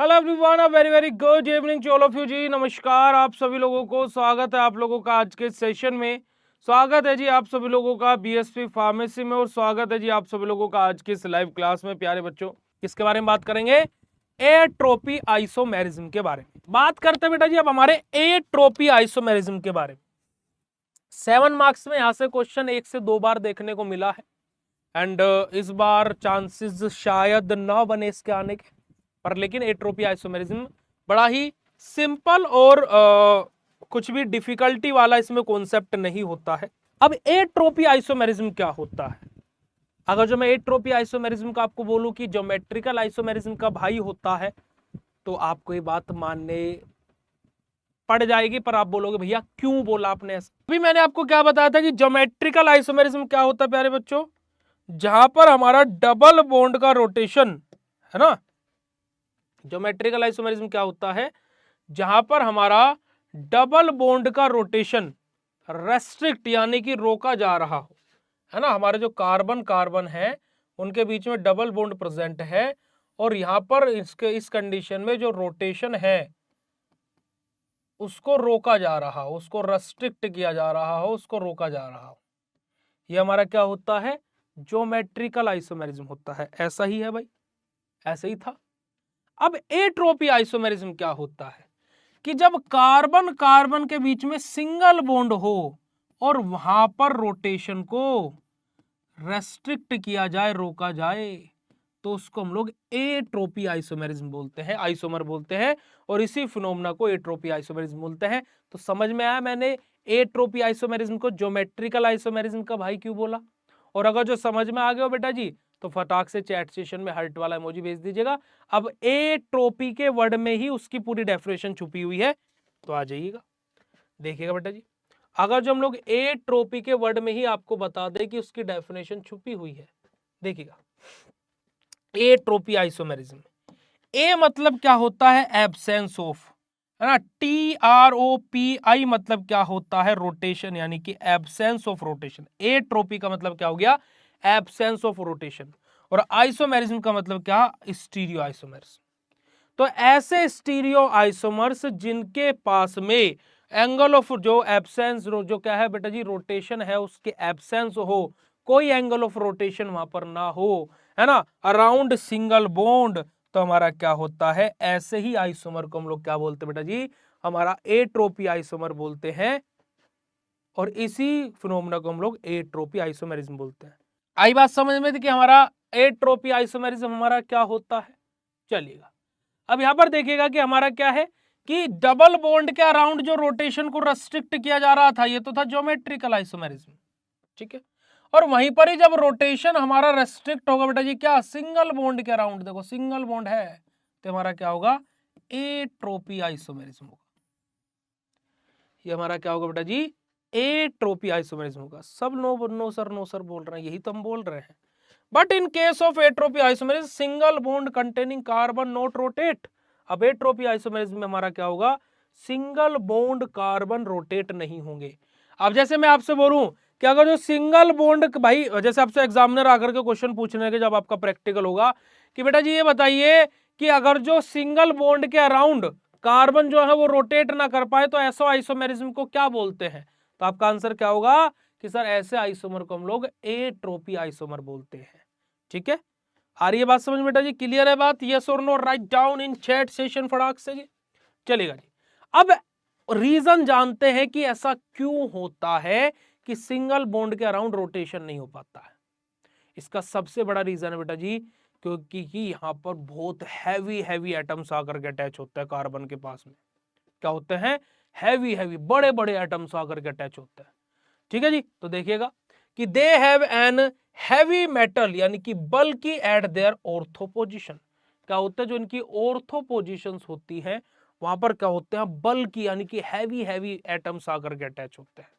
Hello everyone, a very very good evening to all of you जी। नमस्कार आप सभी लोगों को, स्वागत है आप लोगों का आज के सेशन में। स्वागत है जी आप सभी लोगों का बीएसपी फार्मेसी में, और स्वागत है जी आप सभी लोगों का आज की इस लाइव क्लास में। प्यारे बच्चों, किसके बारे में बात करेंगे? एट्रोपी आइसोमेरिज्म के बारे में बात करते हैं बेटा जी। अब हमारे एट्रोपी आइसोमेरिज्म के बारे में 7 मार्क्स में यहां से क्वेश्चन 1 से 2 बार देखने को मिला है, एंड इस बार चांसेस शायद न बने इसके आने के, पर लेकिन एट्रोपी आइसोमेरिज्म बड़ा ही सिंपल और कुछ भी डिफिकल्टी वाला इसमें कॉन्सेप्ट नहीं होता है। अब एट्रोपी आइसोमेरिज्म क्या होता है? अगर जो मैं एट्रोपी आइसोमेरिज्म का आपको बोलूं कि ज्योमेट्रिकल आइसोमेरिज्म का भाई होता है, तो आपको ये बात मानने पड़ जाएगी, पर आप बोलोगे भैया क्यों बोला आपने ऐसा। अभी मैंने आपको क्या बताया था कि ज्योमेट्रिकल आइसोमेरिज्म क्या होता है प्यारे बच्चों? जहां पर हमारा डबल बॉन्ड का रोटेशन है ना। ज्योमेट्रिकल आइसोमेरिज्म क्या होता है? जहां पर हमारा डबल बॉन्ड का रोटेशन रेस्ट्रिक्ट यानी कि रोका जा रहा हो, है ना। हमारे जो कार्बन कार्बन है उनके बीच में डबल बॉन्ड प्रेजेंट है, और यहां पर इस कंडीशन में जो रोटेशन है उसको रोका जा रहा हो, उसको रेस्ट्रिक्ट किया जा रहा हो, उसको रोका जा रहा हो, ये हमारा क्या होता है? ज्योमेट्रिकल आइसोमेरिज्म होता है। ऐसा ही है भाई, ऐसे ही था। अब एट्रोपी आइसोमेरिज्म क्या होता है? कि जब कार्बन कार्बन के बीच में सिंगल बॉन्ड हो और वहां पर रोटेशन को रेस्ट्रिक्ट किया जाए, रोका जाए, तो उसको हम लोग एट्रोपी आइसोमेरिज्म बोलते हैं, आइसोमर बोलते हैं, और इसी फिनोमेना को एट्रोपी आइसोमेरिज्म बोलते हैं। तो समझ में आया मैंने एट्रोपी आइसोमेरिज्म को ज्योमेट्रिकल आइसोमेरिज्म का भाई क्यों बोला? और अगर जो समझ में आ गया हो बेटा जी, तो फटाक से चैट सेशन में हार्ट वाला इमोजी भेज दीजिएगा। अब एट्रोपी के वर्ड में ही उसकी पूरी डेफिनेशन छुपी हुई है, तो आ जाइएगा, देखिएगा बेटा जी। अगर जो हम लोग एट्रोपी के वर्ड में ही आपको बता दें कि उसकी डेफिनेशन छुपी हुई है, देखिएगा। एट्रोपी आइसोमेरिज्म, ए मतलब क्या होता है? एब्सेंस ऑफ, है ना। TROPI मतलब क्या होता है? रोटेशन, यानी कि एब्सेंस ऑफ रोटेशन। एट्रोपी का मतलब क्या हो गया? Absence of rotation. और आइसोमेरिज्म का मतलब क्या? Stereo isomers. तो ऐसे स्टीरियो आइसोमर्स जिनके पास में एंगल ऑफ जो एब्सेंस जो क्या है बेटा जी, रोटेशन है, उसके एब्सेंस हो, कोई एंगल ऑफ रोटेशन वहां पर ना हो, है ना, अराउंड सिंगल बॉन्ड, तो हमारा क्या होता है? ऐसे ही आइसोमर को हम लोग क्या बोलते हैं बेटा जी? हमारा एट्रोपी आइसोमर बोलते हैं, और इसी फिनोमेना को हम लोग एट्रोपी आइसोमेरिज्म बोलते हैं। आई बात समझ में थी कि हमारा एट्रोपी आइसोमेरिज्म हमारा क्या होता है? चलिएगा, अब यहां पर देखिएगा कि हमारा क्या है कि डबल बॉन्ड के अराउंड जो रोटेशन को रेस्ट्रिक्ट किया जा रहा था, ये तो था ज्योमेट्रिकल आइसोमेरिज्म, ठीक है। और वहीं पर ही जब रोटेशन हमारा रेस्ट्रिक्ट होगा बेटा जी, क्या? सिंगल बॉन्ड के अराउंड, देखो सिंगल बॉन्ड है, तो हमारा क्या होगा? एट्रोपी आइसोमेरिज्म होगा। ये हमारा क्या होगा बेटा जी? एट्रोपी आइसोमेरिज्म होगा। सब नो सर बोल रहे हैं, यही तो हम बोल रहे हैं। But in case of atrophy isomerism, single bond containing carbon not rotate. अब एट्रोपी आइसोमेरिज्म में हमारा क्या होगा? सिंगल बॉन्ड कार्बन रोटेट नहीं होंगे। अब जैसे मैं आपसे बोलूं कि अगर जो सिंगल बॉन्ड, भाई जैसे आपसे एग्जामिनर आकर के क्वेश्चन पूछने के जब आपका प्रैक्टिकल होगा कि बेटा जी ये बताइए कि अगर जो सिंगल बॉन्ड के अराउंड कार्बन जो है वो रोटेट ना कर पाए, तो ऐसा आइसोमेरिज्म को क्या बोलते हैं? तो आपका आंसर क्या होगा कि सर ऐसे आइसोमर को हम लोग एट्रोपी आइसोमर बोलते हैं। ठीक है, आ रही है बात समझ में बेटा जी? क्लियर है बात? यस और no? Write down in chat session फटाक से जी। चलेगा जी। अब रीजन जानते हैं कि ऐसा क्यों होता है कि सिंगल बॉन्ड के अराउंड रोटेशन नहीं हो पाता है। इसका सबसे बड़ा रीजन है बेटा जी, क्योंकि यहां पर बहुत हैवी हैवी एटम्स आकर के अटैच होते हैं कार्बन के पास में। क्या होते हैं? हैवी हैवी बड़े बड़े एटम्स आकर के अटैच होते हैं। ठीक है जी, तो देखिएगा कि they have an heavy metal, यानी कि बल्कि एट देयर ऑर्थो पोजीशन। क्या होता है? जो इनकी ऑर्थो पोजीशंस होती हैं वहां पर क्या होते हैं? बल्कि यानी कि हैवी हैवी एटम्स आकर के अटैच होते हैं।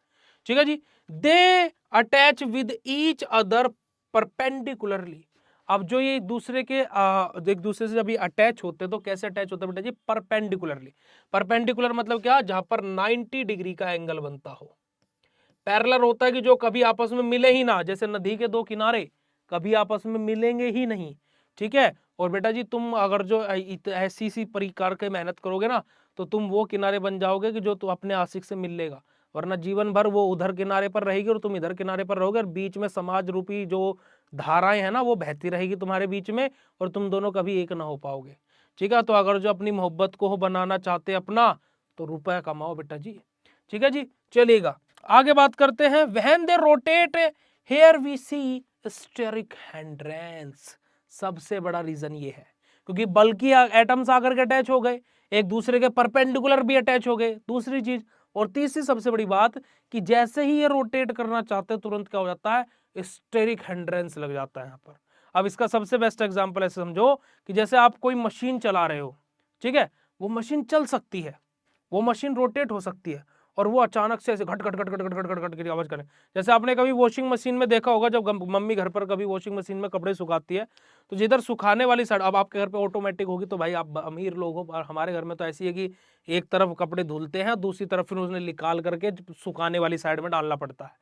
ठीक है जी। They attach with each other perpendicularly. अब जो ये एक दूसरे से जब ये अटैच होते हैं तो कैसे अटैच होते हैं बेटा जी? परपेंडिकुलरली। परपेंडिकुलर मतलब क्या? जहां पर 90 डिग्री का एंगल बनता हो। पैरेलल होता है कि जो कभी आपस में मिले ही ना, जैसे नदी के दो किनारे कभी आपस में मिलेंगे ही नहीं। ठीक है, और बेटा जी तुम अगर जो ऐसी सी प्रकार के मेहनत करोगे ना तो तुम वो किनारे बन जाओगे कि जो तुम अपने आशिक से मिल लेगा, वरना जीवन भर वो उधर किनारे पर रहेगी और तुम इधर किनारे पर रहोगे, और बीच में समाज रूपी जो धाराएं है ना वो बहती रहेगी तुम्हारे बीच में, और तुम दोनों कभी एक ना हो पाओगे। ठीक है, तो अगर जो अपनी मोहब्बत को बनाना चाहते अपना तो रुपया कमाओ बेटा जी। ठीक है जी, चलिएगा आगे बात करते हैं। When they rotate here we see steric hindrance. सबसे बड़ा रीजन ये है क्योंकि बल्कि एटम्स आकर के अटैच हो गए, एक दूसरे के परपेंडिकुलर भी अटैच हो गए, दूसरी चीज। और तीसरी सबसे बड़ी बात कि जैसे ही ये रोटेट करना चाहते हैं तुरंत क्या हो जाता है, स्टेरिक हिंड्रेंस लग जाता है यहाँ पर। अब इसका सबसे बेस्ट एग्जांपल ऐसे समझो कि जैसे आप कोई मशीन चला रहे हो, ठीक है, वो मशीन चल सकती है, वो मशीन रोटेट हो सकती है, और वो अचानक से ऐसे घट घट घट घट घट घट घट घट की आवाज करे। जैसे आपने कभी वॉशिंग मशीन में देखा होगा, जब मम्मी घर पर कभी वॉशिंग मशीन में कपड़े सुखाती है तो जिधर सुखाने वाली साइड, अब आपके घर पे ऑटोमेटिक होगी तो भाई आप अमीर लोग हो, हमारे घर में तो ऐसी है कि एक तरफ कपड़े धुलते हैं, दूसरी तरफ फिर उसने निकाल करके सुखाने वाली साइड में डालना पड़ता है।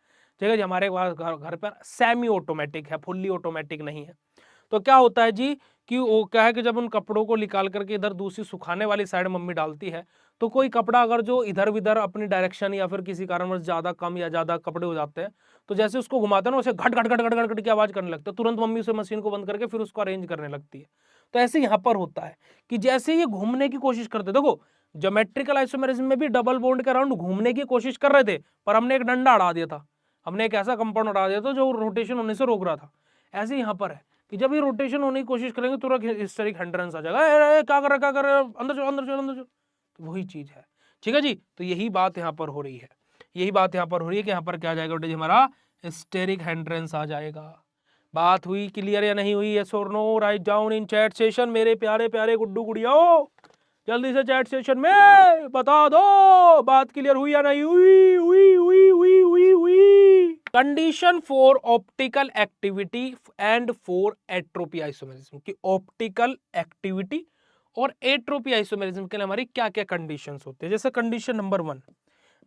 ठीक है जी, हमारे घर पर सेमी ऑटोमेटिक है, फुल्ली ऑटोमेटिक नहीं है। तो क्या होता है जी कि वो क्या है कि जब उन कपड़ों को निकाल करके इधर दूसरी सुखाने वाली साइड मम्मी डालती है, तो कोई कपड़ा अगर जो इधर उधर अपनी डायरेक्शन या फिर किसी कारणवश ज्यादा कम या ज्यादा कपड़े हो जाते हैं, तो जैसे उसको घुमाते हैं ना उसे घट घट घट घट घट घट की आवाज करने लगता है, तुरंत मम्मी उसे मशीन को बंद करके फिर उसको अरेंज करने लगती है। तो ऐसे यहाँ पर होता है कि जैसे ये घूमने की कोशिश करते, देखो ज्योमेट्रिकल आइसोमेरिज्म में भी डबल बॉन्ड के अराउंड घूमने की कोशिश कर रहे थे, पर हमने एक डंडा अड़ा दिया था, हमने एक ऐसा कंपाउंड अड़ा दिया था जो रोटेशन होने से रोक रहा था। ऐसे यहाँ पर है कि जब ये रोटेशन होने की कोशिश करेंगे तुरंत हिस्टेरिक हिंड्रेंस आ जाएगा, क्या कर रहा क्या कर रहा है, अंदर चलो अंदर चलो अंदर चलो। तो वही चीज है। ठीक है जी, तो यही बात यहाँ पर हो रही है, यही बात यहाँ पर हो रही है कि यहाँ पर क्या आ जाएगा बेटा जी, हमारा हिस्टेरिक हिंड्रेंस आ जाएगा। बात हुई क्लियर या नहीं हुई? यस और no, write down in chat session मेरे प्यारे प्यारे गुड्डू गुड़ियाओ, जल्दी से चैट सेशन में बता दो बात क्लियर हुई या नहीं हुई? हुई हुई हुई हुई हुई। Condition for optical activity and for atropisomerism की ऑप्टिकल एक्टिविटी और एट्रोपी आइसोमेरिज्म के लिए हमारी क्या क्या कंडीशंस होते हैं। जैसे condition number 1,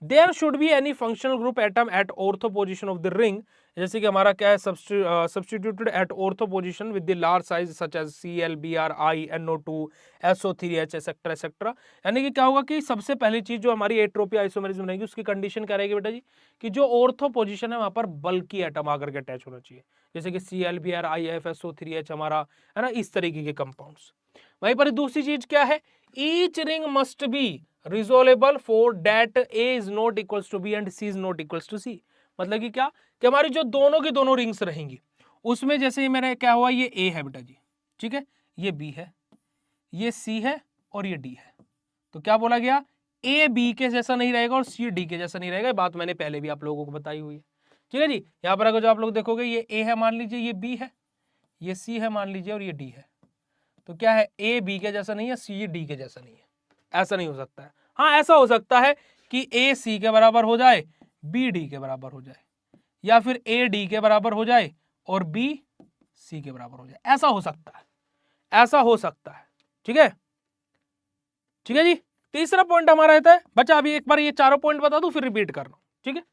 there should be any functional group atom at ortho position of the ring. जैसे कि हमारा क्या है, substituted at ortho position with the large size such as Cl, Br, I, NO2, SO3H et cetera et cetera. यानी कि क्या होगा कि सबसे पहली चीज जो हमारी एट्रोपी आइसोमेरिज्म रहेगी उसकी कंडीशन क्या रहेगी बेटा जी, कि जो ऑर्थो पोजिशन है वहां पर बल्कि एटम आकर के अटैच होना चाहिए, जैसे कि Cl, Br, I, F, SO3H हमारा है ना, इस तरीके के कंपाउंड्स। वहीं पर दूसरी चीज क्या है, each ring must be resolvable for that A is not equals to B and C is not equals to C. मतलब कि क्या, कि हमारी जो दोनों की दोनों रिंग्स रहेंगी उसमें जैसे ये मेरा क्या हुआ, ये ए है बेटा जी, ठीक है, ये बी है, ये सी है और ये डी है। तो क्या बोला गया, ए बी के जैसा नहीं रहेगा और सी डी के जैसा नहीं रहेगा। बात मैंने पहले भी आप लोगों को बताई हुई है। ठीक है जी, यहाँ पर अगर जो आप लोग देखोगे ये ए है मान लीजिए, ये बी है, ये सी है मान लीजिए और ये डी है, तो क्या है, ए बी के जैसा नहीं है, सी डी के जैसा नहीं है, ऐसा नहीं हो सकता है। हाँ ऐसा हो सकता है कि ए सी के बराबर हो जाए, बी डी के बराबर हो जाए, या फिर ए डी के बराबर हो जाए और बी सी के बराबर हो जाए, ऐसा हो सकता है, ऐसा हो सकता है। ठीक है, ठीक है जी। तीसरा पॉइंट हमारा रहता है बच्चा, अभी एक बार ये चारों पॉइंट बता दूं फिर रिपीट कर रहा हूं। ठीक है,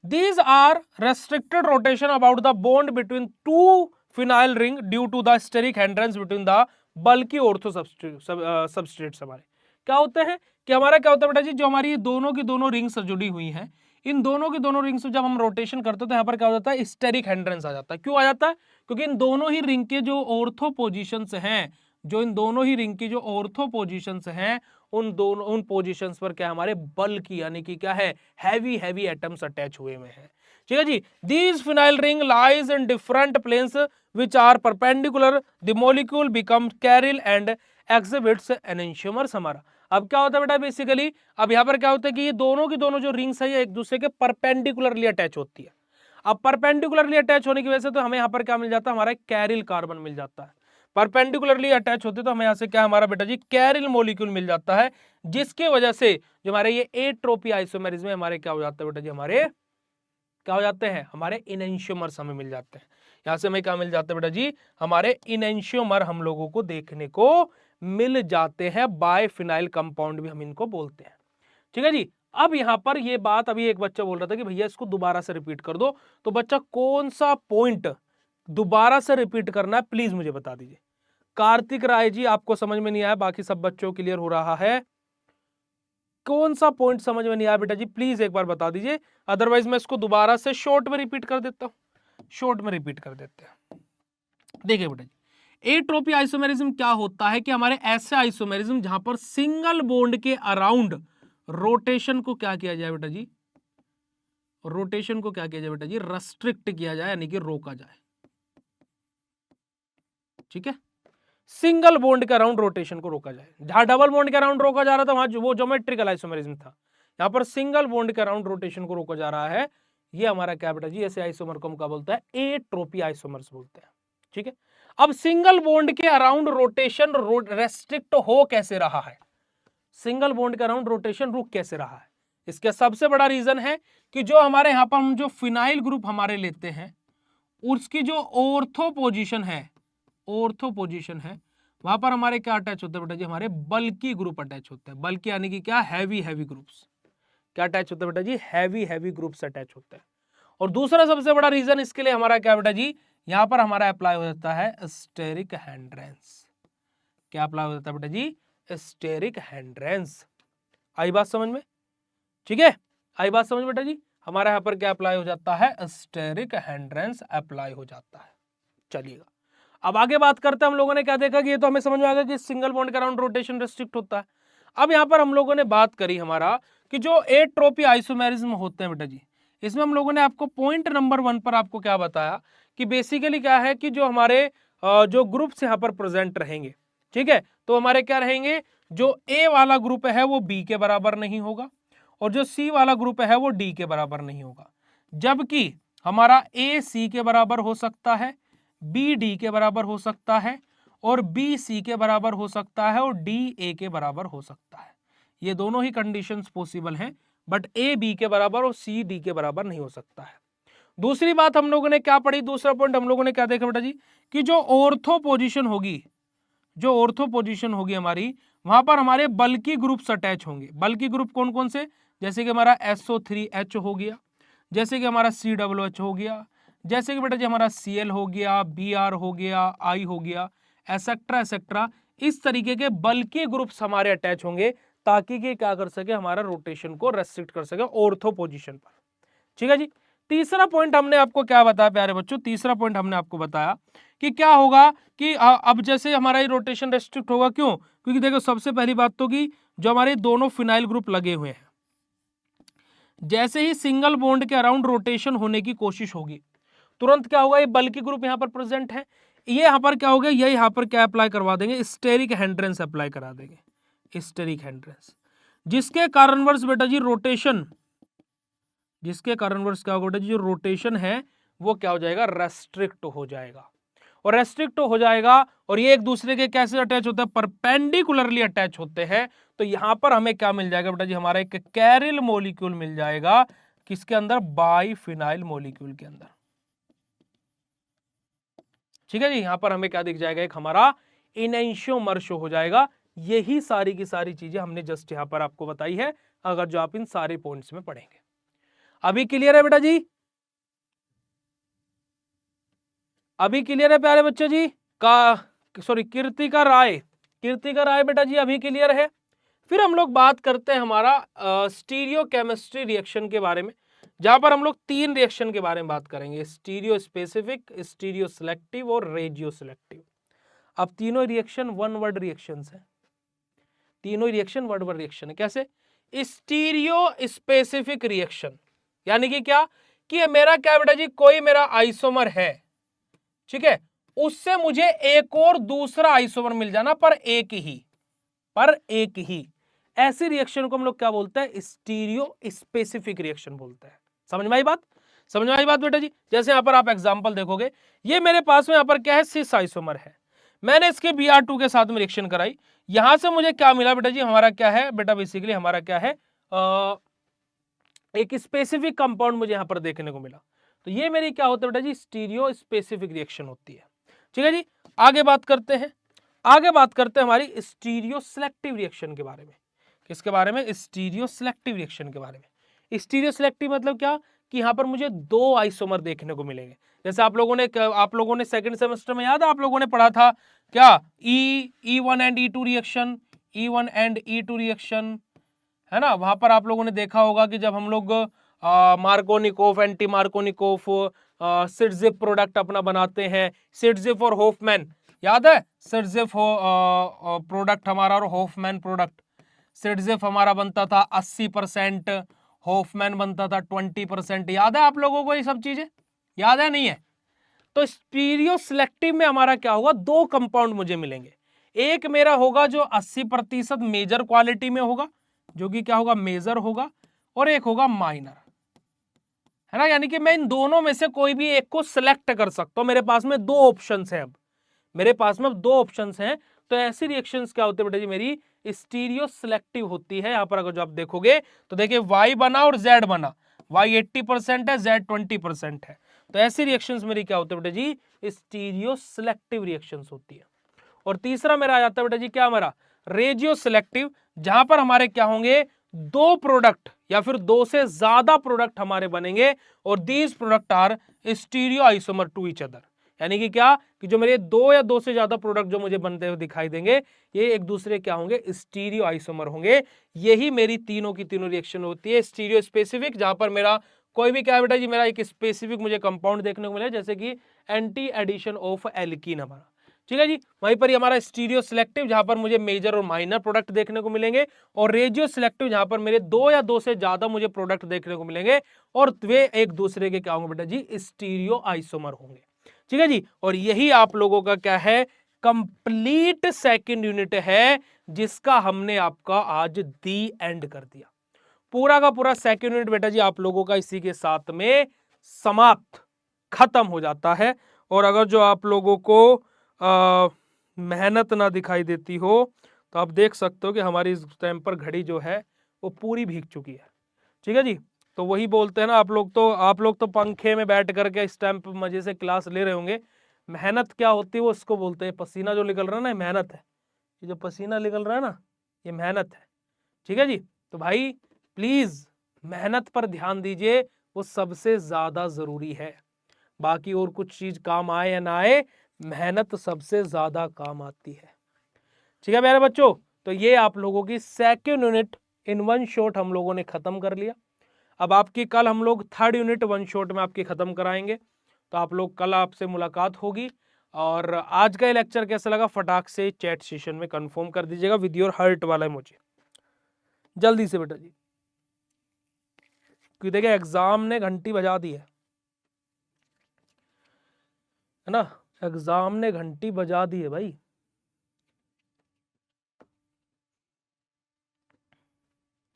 these are restricted rotation about the bond between two phenyl ring due to the steric hindrance between the bulky ortho substrates। हमारे क्या होते हैं कि हमारा क्या होता है बेटा जी, जो हमारी दोनों की दोनों रिंग्स जुड़ी हुई हैं, इन दोनों की दोनों रिंग्स जब हम रोटेशन करते हैं तो यहाँ पर क्या हो जाता है, स्टेरिक हिंड्रेंस आ जाता है। क्यों आ जाता है, क्योंकि इन दोनों ही रिंग के जो ऑर्थो पोजीशंस हैं, जो इन दोनों ही रिंग की जो ऑर्थो पोजीशंस हैं, उन दोनों उन पोजीशंस पर क्या हमारे बल की यानी कि क्या है, हैवी हैवी एटम्स अटैच हुए में है। ठीक है जी, these phenyl ring lies in different planes which are perpendicular, the molecule become chiral and exhibits enantiomers. हमारा अब क्या होता है बेटा बेसिकली, अब यहाँ पर क्या होता है कि ये दोनों की दोनों जो रिंग्स है ये एक दूसरे के परपेंडिकुलरली अटैच होती है। अब परपेंडिकुलरली अटैच होने की वजह से तो हमें यहाँ पर क्या मिल जाता है, हमारा कैरिल कार्बन मिल जाता है। परपेंडिकुलरली अटैच होते तो हमें यहाँ से क्या हमारा बेटा जी कैरिल मॉलिक्यूल मिल जाता है, जिसके वजह से जो हमारे ये एट्रोपी आइसोमेरिज्म में हमारे क्या हो जाता है बेटा जी, हमारे क्या हो जाते हैं, हमारे इनेंशियोमर्स हमें मिल जाते हैं। यहाँ से हमें क्या मिल जाता है बेटा जी, हमारे इनेंशियोमर हम लोगों को देखने को मिल जाते हैं। बाय फिनाइल कंपाउंड भी हम इनको बोलते हैं। ठीक है जी, अब यहाँ पर ये बात, अभी एक बच्चा बोल रहा था कि भैया इसको दोबारा से रिपीट कर दो, तो बच्चा कौन सा पॉइंट दोबारा से रिपीट करना है प्लीज मुझे बता दीजिए। कार्तिक राय जी आपको समझ में नहीं आया, बाकी सब बच्चों क्लियर हो रहा है। कौन सा पॉइंट समझ में नहीं आया बेटा जी प्लीज एक बार बता दीजिए, अदरवाइज मैं इसको दोबारा से शॉर्ट में रिपीट कर देता हूं। शॉर्ट में रिपीट कर देते हैं। देखिए बेटा जी, एट्रोपी आइसोमेरिज्म क्या होता है कि हमारे ऐसे आइसोमेरिज्म जहां पर सिंगल बॉन्ड के अराउंड रोटेशन को क्या किया जाए बेटा जी, रोटेशन को क्या किया जाए बेटा जी, रेस्ट्रिक्ट किया जाए यानी कि रोका जाए। ठीक है, सिंगल बॉन्ड के अराउंड रोटेशन को रोका जाए। जहां डबल बॉन्ड के अराउंड रोका जा रहा था वहां वो ज्योमेट्रिकल आइसोमेरिज्म था, यहां पर सिंगल बॉन्ड के अराउंड रोटेशन को रोका जा रहा है। ये हमारा क्या बेटा जी, ऐसे आइसोमर को हम क्या बोलता है, एट्रोपी आइसोमर्स बोलते हैं। ठीक है, अब सिंगल बॉन्ड के अराउंड रोटेशन रेस्ट्रिक्ट हो कैसे रहा है, सिंगल बॉन्ड के अराउंड रोटेशन रुक कैसे रहा है, इसका सबसे बड़ा रीजन है कि जो हमारे यहां पर हम जो फिनाइल ग्रुप हमारे लेते हैं उसकी जो ऑर्थो पोजीशन है, ऑर्थो पोजीशन है, वहां पर हमारे क्या अटैच होते हैं बेटा जी, हमारे बल्की ग्रुप अटैच होते हैं। बल्कि यानी कि क्या, हैवी हैवी ग्रुप्स क्या अटैच होते हैं बेटा जी, हैवी हैवी ग्रुप्स अटैच होते हैं। और दूसरा सबसे बड़ा रीजन इसके लिए हमारा क्या बेटा जी, यहां पर हमारा अप्लाई हो जाता है स्टेरिक हैंड्रेंस। क्या अप्लाई हो जाता है बेटा जी, स्टेरिक हैंड्रेंस। आई बात समझ में? ठीक है, आई बात समझ बेटा जी, हमारा यहाँ पर क्या अप्लाई हो जाता है, स्टेरिक हैंड्रेंस अप्लाई हो जाता है। चलिएगा अब आगे बात करते हैं। हम लोगों ने क्या देखा कि ये तो हमें समझ में आ गया कि सिंगल बॉन्ड के अराउंड रोटेशन रेस्ट्रिक्ट होता है। अब यहाँ पर हम लोगों ने बात करी हमारा कि जो एट्रोपी आइसोमेरिज्म होते हैं बेटा जी, इसमें हम लोगों ने आपको पॉइंट नंबर 1 पर आपको क्या बताया कि बेसिकली क्या है कि जो हमारे जो ग्रुप्स यहाँ पर प्रेजेंट रहेंगे, ठीक है, तो हमारे क्या रहेंगे, जो ए वाला ग्रुप है वो बी के बराबर नहीं होगा और जो सी वाला ग्रुप है वो डी के बराबर नहीं होगा, जबकि हमारा ए सी के बराबर हो सकता है, बी डी के बराबर हो सकता है और बी सी के बराबर हो सकता है और डी ए के बराबर हो सकता है। ये दोनों ही कंडीशंस पॉसिबल हैं, बट ए बी के बराबर और सी डी के बराबर नहीं हो सकता है। दूसरी बात हम लोगों ने क्या पढ़ी, दूसरा पॉइंट हम लोगों ने क्या देखा बेटा जी, कि जो ऑर्थो पोजीशन होगी, जो ऑर्थो पोजीशन होगी हमारी, वहां पर हमारे बल्कि ग्रुप्स अटैच होंगे। बल्कि ग्रुप कौन कौन से, जैसे कि हमारा SO3H हो गया, जैसे कि हमारा COOH हो गया, जैसे कि बेटा जी हमारा Cl हो गया, Br हो गया, I हो गया, एसेट्रा एसेट्रा। इस तरीके के बल्कि ग्रुप्स हमारे अटैच होंगे ताकि कि क्या कर सके, हमारा रोटेशन को रेस्ट्रिक्ट कर सके ऑर्थो पोजीशन पर। ठीक है जी, तीसरा पॉइंट हमने आपको क्या बताया प्यारे बच्चों, तीसरा पॉइंट हमने आपको बताया कि क्या होगा कि अब जैसे हमारा ये रोटेशन रेस्ट्रिक्ट होगा, क्यों, क्योंकि देखो सबसे पहली बात तो कि जो हमारे दोनों फिनाइल ग्रुप लगे हुए हैं, जैसे ही सिंगल बॉन्ड के अराउंड रोटेशन होने की कोशिश होगी, तुरंत क्या होगा, ये बल्कि ग्रुप यहां पर प्रेजेंट है, ये यहां पर क्या होगा, ये यहां पर क्या अप्लाई करवा देंगे, स्टेरिक हैंड्रेंस अप्लाई करा देंगे, स्टेरिक हैंड्रेंस, जिसके कारणवश बेटा जी रोटेशन, जिसके कारणवश क्या होगा, जो रोटेशन है वो क्या हो जाएगा, रेस्ट्रिक्ट हो जाएगा। और रेस्ट्रिक्ट हो जाएगा और ये एक दूसरे के कैसे अटैच होते हैं, परपेंडिकुलरली अटैच होते हैं। तो यहां पर हमें क्या मिल जाएगा बेटा जी, हमारा एक कैरिल मॉलिक्यूल मिल जाएगा, किसके अंदर, बाइफिनाइल मॉलिक्यूल के अंदर। ठीक है जी, यहां पर हमें क्या दिख जाएगा, एक हमारा इनेंशियोमर शो हो जाएगा। यही सारी की सारी चीजें हमने जस्ट यहां पर आपको बताई है, अगर जो आप इन सारे पॉइंट्स में पढ़ेंगे। अभी क्लियर है बेटा जी, अभी क्लियर है प्यारे बच्चे जी का, सॉरी कीर्तिका राय, कीर्तिका राय बेटा जी अभी क्लियर है। फिर हम लोग बात करते हैं हमारा स्टीरियो केमिस्ट्री रिएक्शन के बारे में, जहां पर हम लोग 3 रिएक्शन के बारे में बात करेंगे, स्टीरियो स्पेसिफिक, स्टीरियो सिलेक्टिव और रेडियो सिलेक्टिव। अब तीनों रिएक्शन वन वर्ड रिएक्शंस हैं, तीनों रिएक्शन वर्ड वर्ड रिएक्शन है। कैसे, स्टीरियो स्पेसिफिक रिएक्शन यानी कि क्या, कि मेरा क्या बेटा जी, कोई मेरा आइसोमर है, ठीक है, उससे मुझे एक और दूसरा आइसोमर मिल जाना, पर एक ही, ऐसी रिएक्शन को हम लोग क्या बोलते हैं, स्टीरियो स्पेसिफिक रिएक्शन बोलते हैं। समझ में आई बात, समझ में आई बात बेटा जी। जैसे यहां पर आप एग्जांपल देखोगे, ये मेरे पास में यहां पर क्या है, सिस आइसोमर है, मैंने इसके Br2 के साथ में रिएक्शन कराई, यहां से मुझे क्या मिला बेटा जी, हमारा क्या है बेटा, बेसिकली हमारा क्या है, एक स्पेसिफिक कंपाउंड मुझे यहां पर देखने को मिला। तो ये मेरी क्या होता है बेटा जी, स्टीरियो स्पेसिफिक रिएक्शन होती है। ठीक है जी, आगे बात करते हैं, आगे बात करते हैं हमारी स्टीरियो सिलेक्टिव रिएक्शन के बारे में। किसके बारे में, स्टीरियो सिलेक्टिव रिएक्शन के बारे में। स्टीरियो सिलेक्टिव मतलब क्या, कि यहाँ पर मुझे 2 आइसोमर देखने को मिलेंगे। जैसे आप लोगों ने सेकंड सेमेस्टर में याद है आप लोगों ने पढ़ा था क्या, E1 and E2 reaction, E1 and E2 reaction, है ना। वहां पर आप लोगों ने देखा होगा कि जब हम लोग मार्कोनिकोव, एंटी मार्कोनिकोव, सिटजिप प्रोडक्ट अपना बनाते हैं, सिटजिप और होफमैन, याद है सिटजिप प्रोडक्ट हमारा और होफमैन प्रोडक्ट। सिटजिप हमारा बनता था 80%, होफमैन बनता था 20%। याद है आप लोगों को ये सब चीजें, याद है नहीं है? तो स्टीरियो सिलेक्टिव में हमारा क्या होगा, 2 कंपाउंड मुझे मिलेंगे। एक मेरा होगा जो 80% मेजर क्वालिटी में होगा, जो कि क्या होगा, मेजर होगा, और एक होगा माइनर, है ना। यानी कि मैं इन दोनों में से कोई भी एक को सिलेक्ट कर सकता हूं। मेरे पास में 2 ऑप्शंस हैं, अब मेरे पास में 2 ऑप्शंस हैं। तो ऐसी रिएक्शंस क्या होती है बेटा जी, मेरी स्टीरियो सिलेक्टिव होती है। यहां पर अगर जो आप देखोगे तो देखिए Y बना और Z बना, Y 80% है, Z 20% है। तो ऐसी रिएक्शंस मेरी क्या होती है बेटा जी, स्टीरियो सिलेक्टिव रिएक्शंस होती है। और तीसरा मेरा आ जाता है बेटा जी क्या, हमारा रेजियो सिलेक्टिव, जहां पर हमारे क्या होंगे, 2 प्रोडक्ट या फिर 2 से ज्यादा प्रोडक्ट हमारे बनेंगे, और these product are stereoisomer to each other. यानी कि क्या, कि जो मेरे 2 या 2 से ज्यादा प्रोडक्ट जो मुझे बनते हुए दिखाई देंगे, ये एक दूसरे क्या होंगे, स्टीरियो आइसोमर होंगे। यही मेरी तीनों की तीनों रिएक्शन होती है। स्टीरियो स्पेसिफिक, जहां पर मेरा कोई भी क्या है बेटा जी, मेरा एक स्पेसिफिक मुझे कंपाउंड देखने को मिला, जैसे कि एंटी एडिशन ऑफ एल्कीन हमारा, ठीक है जी। वहीं पर हमारा स्टीरियो सिलेक्टिव, जहां पर मुझे मेजर और माइनर प्रोडक्ट देखने को मिलेंगे, और रेजियो सिलेक्टिव, जहां पर मेरे 2 या 2 से ज्यादा मुझे प्रोडक्ट देखने को मिलेंगे, और वे एक दूसरे के क्या होंगे बेटा जी, स्टीरियो आइसोमर होंगे, ठीक है जी। और यही आप लोगों का क्या है, कंप्लीट सेकंड यूनिट है, जिसका हमने आपका आज दी एंड कर दिया। पूरा का पूरा सेकंड यूनिट बेटा जी आप लोगों का इसी के साथ में समाप्त, खत्म हो जाता है। और अगर जो आप लोगों को मेहनत ना दिखाई देती हो, तो आप देख सकते हो कि हमारी इस टाइम पर घड़ी जो है वो पूरी भीग चुकी है, ठीक है जी। तो वही बोलते हैं ना, आप लोग तो पंखे में बैठ करके इस टाइम पर मजे से क्लास ले रहे होंगे। मेहनत क्या होती है वो उसको बोलते हैं, पसीना जो निकल रहा है ना, मेहनत है। ये जो पसीना निकल रहा है ना, ये मेहनत है, ठीक है जी। तो भाई प्लीज मेहनत पर ध्यान दीजिए, वो सबसे ज्यादा जरूरी है। बाकी और कुछ चीज काम आए या ना आए, मेहनत सबसे ज्यादा काम आती है, ठीक है मेरे बच्चों। तो ये आप लोगों की second unit in one shot हम लोगों ने खत्म कर लिया। अब आपकी कल हम लोग थर्ड यूनिट वन शॉट में आपकी खत्म कराएंगे। तो आप लोग कल, आपसे मुलाकात होगी। और आज का ये लेक्चर कैसा लगा, फटाक से चैट सेशन में कंफर्म कर दीजिएगा, विद योर हार्ट वाला मुझे जल्दी से बेटा जी, क्योंकि देखिए एग्जाम ने घंटी बजा दी है ना, एग्जाम ने घंटी बजा दी है भाई।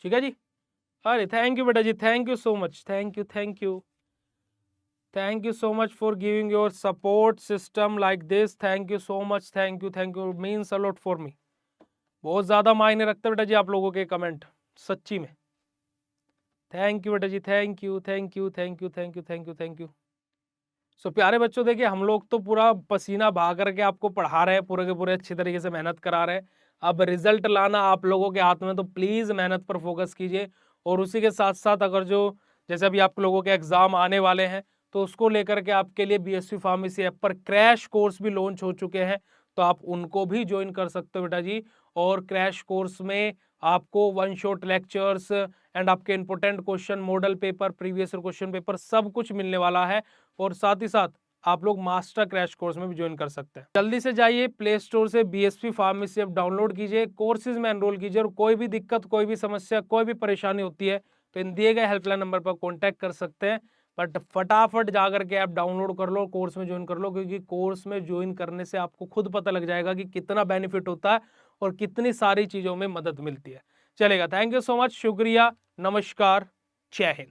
ठीक है जी। अरे थैंक यू बेटा जी, thank you so much, thank you, thank you so much for giving your support system like this. Thank you so much, thank you, means a lot for me. बहुत ज्यादा मायने रखते बेटा जी आप लोगों के कमेंट, सच्ची में। थैंक यू बेटा जी, थैंक यू, थैंक यू। सो प्यारे बच्चों, देखिए हम लोग तो पूरा पसीना बहा करके आपको पढ़ा रहे हैं, पूरे के पूरे अच्छी तरीके से मेहनत करा रहे हैं। अब रिजल्ट लाना आप लोगों के हाथ में, तो प्लीज मेहनत पर फोकस कीजिए। और उसी के साथ साथ अगर जो, जैसे अभी आप लोगों के एग्जाम आने वाले हैं, तो उसको लेकर के आपके लिए बीएसवी फार्मेसी ऐप पर क्रैश कोर्स भी लॉन्च हो चुके हैं, तो आप उनको भी ज्वाइन कर सकते हो बेटा जी। और क्रैश कोर्स में आपको वन शॉट लेक्चर्स एंड आपके important question, model paper, previous question paper, सब कुछ मिलने वाला है। और साथ ही साथ आप लोग मास्टर क्रैश कोर्स में भी ज्वाइन कर सकते हैं। जल्दी से जाइए प्ले स्टोर से बीएसवी फार्मेसी ऐप डाउनलोड कीजिए, कोर्सेज में एनरोल कीजिए। और कोई भी दिक्कत, कोई भी समस्या, कोई भी परेशानी होती है, तो इन दिए गए हेल्पलाइन नंबर पर कॉन्टैक्ट कर सकते हैं। बट फटाफट जाकर के ऐप डाउनलोड कर लो, कोर्स में ज्वाइन कर लो, क्योंकि कोर्स में ज्वाइन करने से आपको खुद पता लग जाएगा कि कितना बेनिफिट होता है और कितनी सारी चीजों में मदद मिलती है। चलेगा, थैंक यू सो मच, शुक्रिया, नमस्कार, जय हिंद।